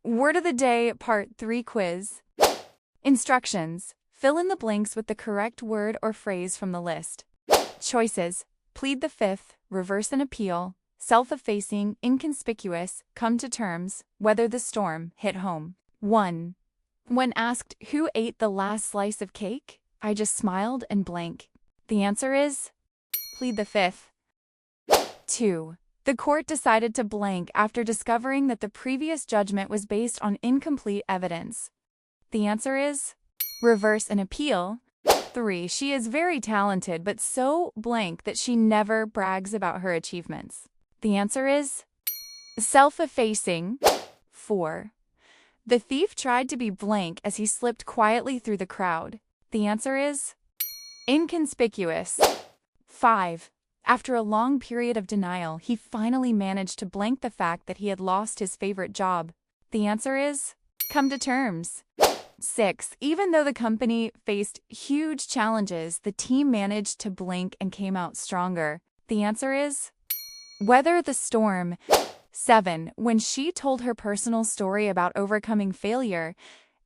Word of the Day Part 3 Quiz. Instructions. Fill in the blanks with the correct word or phrase from the list. Choices. Plead the fifth, reverse an appeal, self-effacing, inconspicuous, come to terms, weather the storm, hit home. 1. When asked who ate the last slice of cake, I just smiled and blank. The answer is plead the fifth. 2. The court decided to blank after discovering that the previous judgment was based on incomplete evidence. The answer is reverse an appeal. 3. She is very talented but so blank that she never brags about her achievements. The answer is self-effacing. 4. The thief tried to be blank as he slipped quietly through the crowd. The answer is inconspicuous. 5. After a long period of denial, he finally managed to blank the fact that he had lost his favorite job. The answer is come to terms. 6. Even though the company faced huge challenges, the team managed to blink and came out stronger. The answer is weather the storm. 7. When she told her personal story about overcoming failure,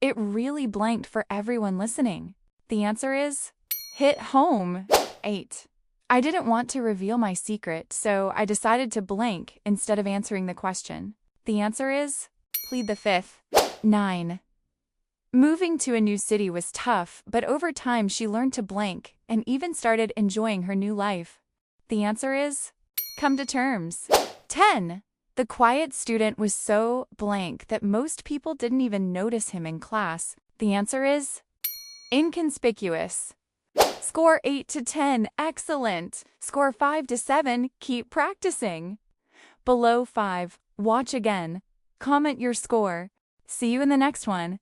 it really blanked for everyone listening. The answer is hit home. 8. I didn't want to reveal my secret, so I decided to blank instead of answering the question. The answer is plead the fifth. 9. Moving to a new city was tough, but over time she learned to blank and even started enjoying her new life. The answer is come to terms. 10. The quiet student was so blank that most people didn't even notice him in class. The answer is inconspicuous. Score 8 to 10, excellent. Score 5 to 7, keep practicing. Below 5, watch again. Comment your score. See you in the next one.